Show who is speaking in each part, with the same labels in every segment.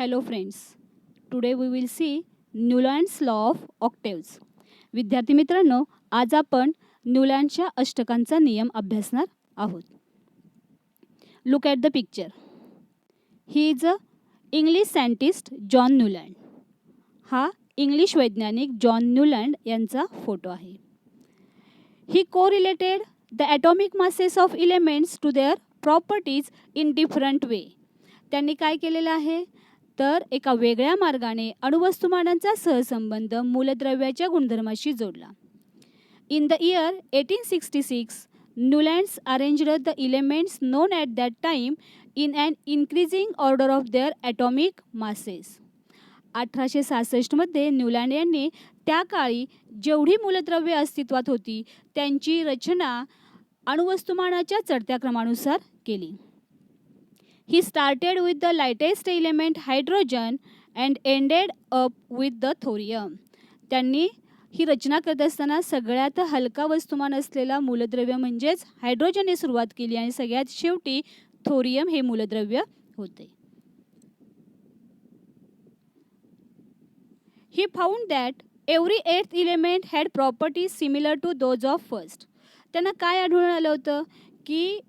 Speaker 1: Hello friends. Today we will see Newlands law of octaves. विद्यार्थी मित्रांनो, आज आपण न्यूलँडच्या अष्टकांचा नियम अभ्यासणार आहोत. Look at the picture. He is a English scientist John Newland. हा इंग्लिश वैज्ञानिक जॉन न्यूलँड यांचा फोटो आहे. He correlated the atomic masses of elements to their properties in different way. त्यांनी काय केलेलं आहे तर एका वेगळ्या मार्गाने अणुवस्तुमानांचा सहसंबंध मूलद्रव्याच्या गुणधर्माशी जोडला. In the year 1866 Newlands arranged the elements known at that time in an increasing order of their atomic masses. 1866मध्ये न्यूलँड यांनी त्या काळी जेवढी मूलद्रव्ये अस्तित्वात होती त्यांची रचना अणुवस्तुमानाच्या चढत्या क्रमानुसार केली. He started with the lightest element hydrogen and ended up with the thorium. त्यांनी ही रचना करत असताना सगळ्यात हलका वस्तुमान असलेला मूलद्रव्य म्हणजेच हायड्रोजनने सुरुवात केली आणि सगळ्यात शेवटी थोरियम हे मूलद्रव्य होते. He found that every eighth element had properties similar to those of first. त्यांना काय आढळून आलं होतं की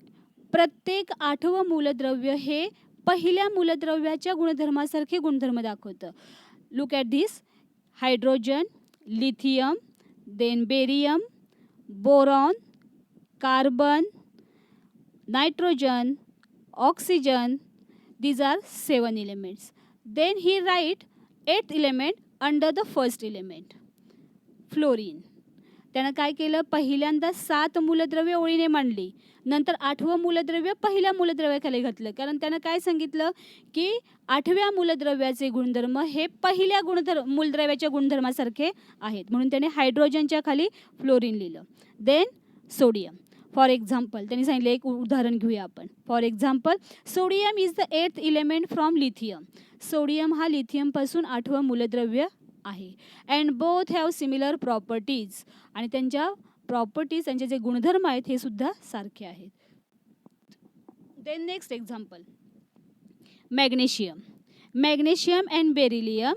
Speaker 1: प्रत्येक 8वं मूलद्रव्य हे पहिल्या मूलद्रव्याच्या गुणधर्मासारखे गुणधर्म दाखवतं. Look at this. Hydrogen, lithium, then barium, boron, carbon, nitrogen, oxygen. these are 7 elements. Then he write 8th element under the first element, fluorine. त्यानं काय केलं, पहिल्यांदा 7 मूलद्रव्य ओळीने मांडली, नंतर 8वं मूलद्रव्य पहिल्या मूलद्रव्याखाली घातलं. कारण त्यानं काय सांगितलं की 8व्या मूलद्रव्याचे गुणधर्म हे पहिल्या मूलद्रव्याच्या गुणधर्मासारखे आहेत, म्हणून त्याने हायड्रोजनच्या खाली फ्लोरीन लिहिलं. Then sodium. फॉर एक्झाम्पल त्यांनी सांगितलं, एक उदाहरण घेऊया आपण. For example, sodium is the 8th element from lithium. Sodium हा लिथियमपासून 8वं मूलद्रव्य आहे. And both have similar properties. आणि त्यांच्या प्रॉपर्टीज, त्यांचे जे गुणधर्म आहेत हे सुद्धा सारखे आहेत. Then next example, magnesium. Magnesium and beryllium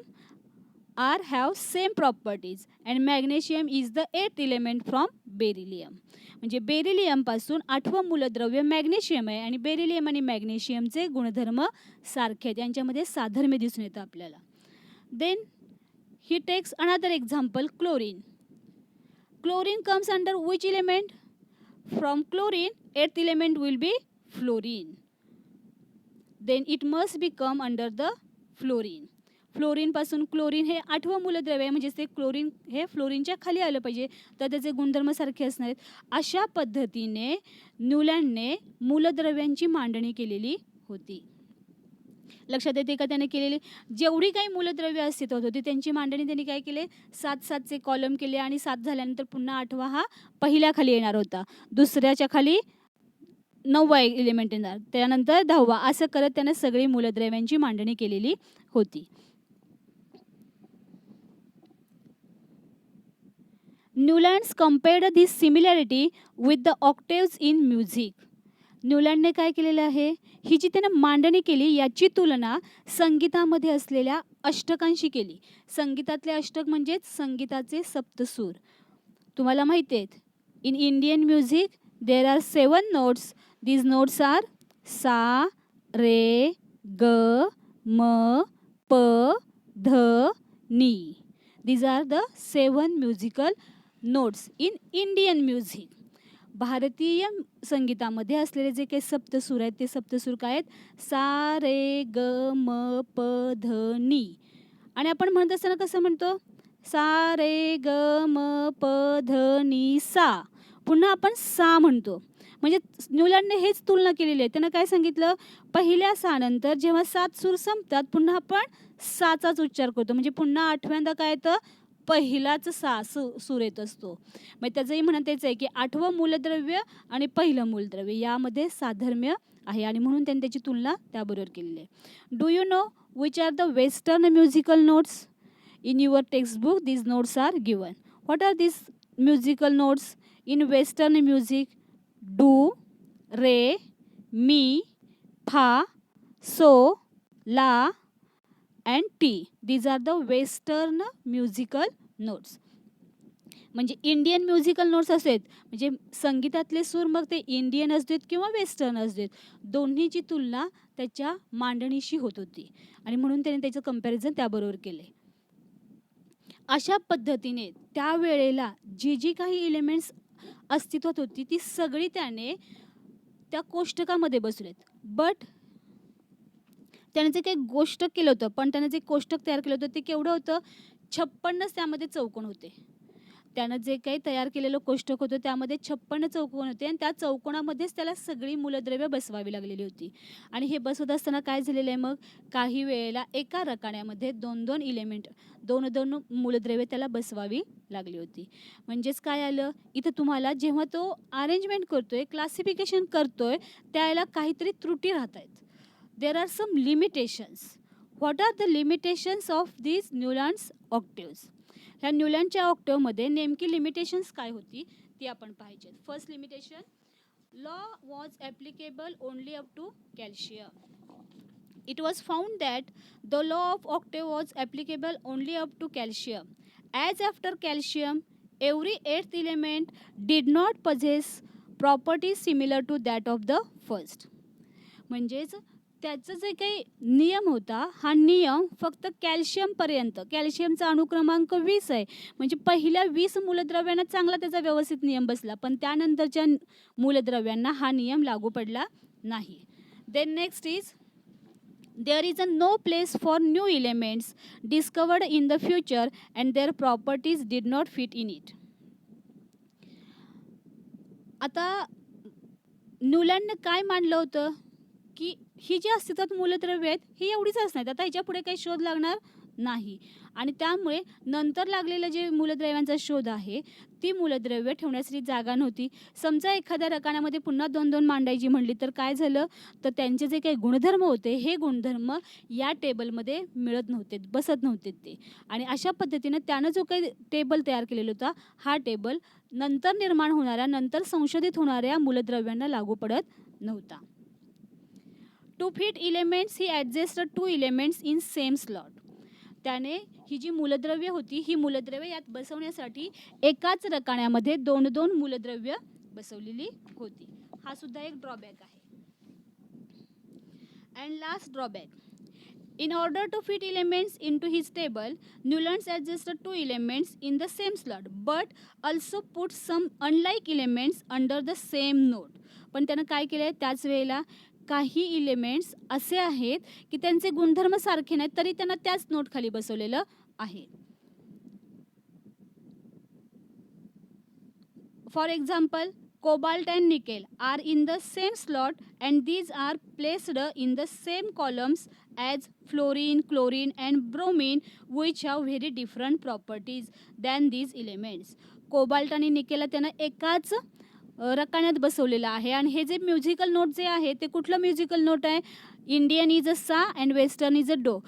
Speaker 1: are have same properties and magnesium is the 8th element from beryllium. म्हणजे बेरिलियमपासून 8वं मूलद्रव्य मॅग्नेशियम आहे आणि बेरिलियम आणि मॅग्नेशियमचे गुणधर्म सारखे आहेत, यांच्यामध्ये साधर्म्य दिसून येतं आपल्याला. Then he takes another example, chlorine. Chlorine comes under which element? From chlorine, 8th element will be fluorine. Then it must become under the fluorine. Fluorine पासून क्लोरीन हे 8वं मूलद्रव्य आहे, म्हणजे ते क्लोरीन हे फ्लोरीनच्या खाली आलं पाहिजे, तर त्याचे गुणधर्म सारखे असणार आहेत. अशा पद्धतीने न्यूलँडने मूलद्रव्यांची मांडणी केलेली होती. लक्षात येते का त्याने केलेली जेवढी काही मूलद्रव्य अस्तित्वात होती त्यांची मांडणी त्यांनी काय केले, 7-7चे कॉलम केले आणि 7 झाल्यानंतर पुन्हा 8वा हा पहिल्या खाली येणार होता, दुसऱ्याच्या खाली 9वा एलिमेंट येणार, त्यानंतर 10वा, असं करत त्याने सगळी मूलद्रव्यांची मांडणी केलेली होती. Newlands compared this similarity with the octaves in music. न्यूलँडने काय केलेलं आहे, ही जी त्यानं मांडणी केली याची तुलना संगीतामध्ये असलेल्या अष्टकांशी केली. संगीतातले अष्टक म्हणजेच संगीताचे सप्तसूर. तुम्हाला माहिती आहेत, in Indian music there are 7 notes. These notes are sa, re, ga, ma, pa, dha, ni. These are the 7 musical notes in Indian music. भारतीय संगीतामध्ये असलेले जे काही सप्तसूर आहेत ते सप्तसूर काय आहेत, सा, रे, ग, म, प, ध, नी. आणि आपण म्हणत असताना कसं म्हणतो, सा, रे, ग, म, प, ध, नी, सा. पुन्हा आपण सा म्हणतो. म्हणजे न्यूलँडने हेच तुलना केलेली आहे. त्यानं काय सांगितलं, पहिल्या सा नंतर जेव्हा 7 सूर संपतात पुन्हा आपण साचाच उच्चार करतो, म्हणजे पुन्हा 8व्यांदा काय येतं, पहिलाच सा सूर येत असतो. मग त्याचंही म्हणणं तेच आहे की 8वं मूलद्रव्य आणि पहिलं मूलद्रव्य यामध्ये साधर्म्य आहे आणि म्हणून त्यांनी त्याची तुलना त्याबरोबर केलेली आहे. Do you know which are the western musical notes? In your textbook these notes are given. What are these musical notes in western music? Do, re, mi, fa, so, la, and ti. These are the western musical notes. म्हणजे Indian musical notes असतात, म्हणजे संगीतातले सूर मग ते Indian असू देत किंवा western असू देत, दोन्हीची तुलना त्याच्या मांडणीशी होत होती आणि म्हणून त्याने त्याचं कंपॅरिझन त्याबरोबर केले. अशा पद्धतीने त्यावेळेला जी काही एलिमेंट्स अस्तित्वात होती ती सगळी त्याने त्या कोष्टकामध्ये बसवलेत. बट त्याने जे काही कोष्टक केलं होतं, पण त्याने जे कोष्टक तयार केलं होतं ते केवढं होतं, 56च त्यामध्ये चौकोन होते. त्यानं जे काही तयार केलेलं कोष्टक होतं त्यामध्ये 56 चौकोन होते आणि त्या चौकोनामध्येच त्याला सगळी मूलद्रव्य बसवावी लागलेली होती. आणि हे बसवत असताना काय झालेलं आहे, मग काही वेळेला एका रकान्यामध्ये 2-2 इलेमेंट, 2-2 मूलद्रव्य त्याला बसवावी लागली होती. म्हणजेच काय आलं, इथं तुम्हाला जेव्हा तो अरेंजमेंट करतोय, क्लासिफिकेशन करतोय, त्यावेळेला काहीतरी त्रुटी राहत आहेत. There are some limitations. What are the limitations of these Newlands octaves? ह्या न्यूलँडच्या ऑक्टेव्हमध्ये नेमकी लिमिटेशन्स काय होती ती आपण पाहिजे. First limitation, law was applicable only up to calcium. It was found that the law of octave was applicable only up to calcium. As after calcium, every eighth element did not possess properties similar to that of the first. म्हणजेच त्याचं जे काही नियम होता, हा नियम फक्त कॅल्शियमपर्यंत, कॅल्शियमचा अणुक्रमांक 20 आहे, म्हणजे पहिल्या 20 मूलद्रव्यांना चांगला त्याचा व्यवस्थित नियम बसला, पण त्यानंतरच्या मूलद्रव्यांना हा नियम लागू पडला नाही. Then next is, there is no place for new elements discovered in the future and their properties did not fit in it. आता न्यूलँडने काय मांडलं होतं की ही जी अस्तित्वात मूलद्रव्य आहेत ही एवढीच असणार, आता ह्याच्या पुढे काही शोध लागणार नाही. आणि त्यामुळे नंतर लागलेलं जे मूलद्रव्यांचा शोध आहे ती मूलद्रव्य ठेवण्यासाठी जागा नव्हती. समजा एखाद्या रकान्यामध्ये पुन्हा 2-2 मांडायची म्हणली तर काय झालं, तर त्यांचे जे काही गुणधर्म होते हे गुणधर्म या टेबलमध्ये मिळत नव्हते, बसत नव्हते ते. आणि अशा पद्धतीनं त्यानं जो काही टेबल तयार केलेला होता हा टेबल नंतर निर्माण होणाऱ्या, नंतर संशोधित होणाऱ्या मूलद्रव्यांना लागू पडत नव्हता. To fit elements he adjusted 2 elements in same slot. त्याने ही जी मूलद्रव्य होती ही मूलद्रव्य यात बसवण्यासाठी एकाच रकान्यामध्ये 2-2 मूलद्रव्य बसवलेली होती. हा सुद्धा एक ड्रॉबॅक आहे. And last drawback, in order to fit elements into his table, Newlands adjusted 2 elements in the same slot but also put some unlike elements under the same node. पण त्यानं काय केलं आहे, त्याच वेळेला काही इलेमेंट्स असे आहेत की त्यांचे गुणधर्म सारखे नाहीत तरी त्यांना त्याच नोट खाली बसवलेलं आहे. For example, cobalt and nickel are in the same slot and these are placed in the same columns as fluorine, chlorine and bromine which have very different properties than these elements. Cobalt आणि निकेलला त्यानं एकाच रकान्यात बसवलेलं आहे. आणि हे जे musical note जे आहे ते कुठलं म्युझिकल नोट आहे, इंडियन इज अ सा अँड वेस्टर्न इज अ डो.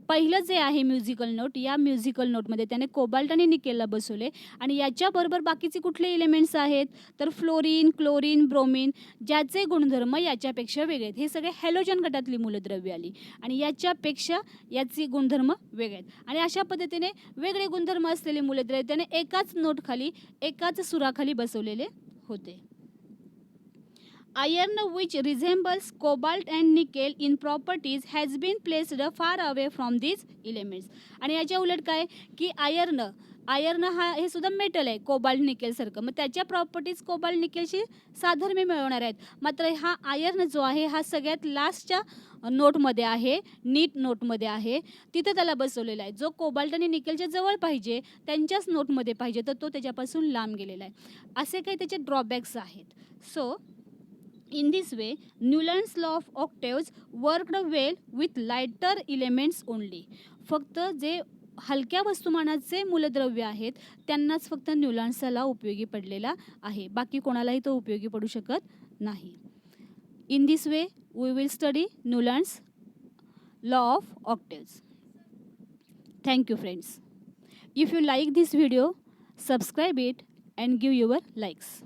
Speaker 1: पहिलं जे आहे म्युझिकल नोट, या म्युझिकल नोटमध्ये त्याने कोबाल्ट आणि निकेलला बसवले आणि याच्याबरोबर बाकीचे कुठले एलिमेंट्स आहेत तर फ्लोरीन, क्लोरीन, ब्रोमीन, ज्याचे गुणधर्म याच्यापेक्षा वेगळे आहेत. हे सगळे हॅलोजन गटातली मूलद्रव्य आली आणि याच्यापेक्षा याचे गुणधर्म वेगळे आहेत. आणि अशा पद्धतीने वेगळे गुणधर्म असलेले मूलद्रव्य त्याने एकाच नोटखाली, एकाच सुराखाली बसवलेले होते. Iron, which resembles cobalt and nickel in properties, has been placed far away from these elements. आणि याच्या उलट काय की आयर्न हे सुद्धा मेटल आहे कोबाल्ट निकेलसारखं, मग त्याच्या प्रॉपर्टीज कोबाल्ट निकेलशी साधर्म्य मिळवणार आहेत. मात्र हा आयर्न जो आहे हा सगळ्यात लास्टच्या नोटमध्ये आहे, नीट नोटमध्ये आहे, तिथं त्याला बसवलेला आहे. जो कोबाल्ट आणि निकेलच्या जवळ पाहिजे त्यांच्याच नोटमध्ये पाहिजे तर तो त्याच्यापासून लांब गेलेला आहे. असे काही त्याचे ड्रॉबॅक्स आहेत. So in this way, Newland's law of octaves worked well with lighter elements only. फक्त जे हलक्या वस्तुमानाचे मूलद्रव्य आहेत त्यांनाच फक्त न्यूलँड्सचा लॉ उपयोगी पडलेला आहे, बाकी कोणालाही तो उपयोगी पडू शकत नाही. In this way we will study Newlands law of octaves. Thank you friends. If you like this video, subscribe it and give your likes.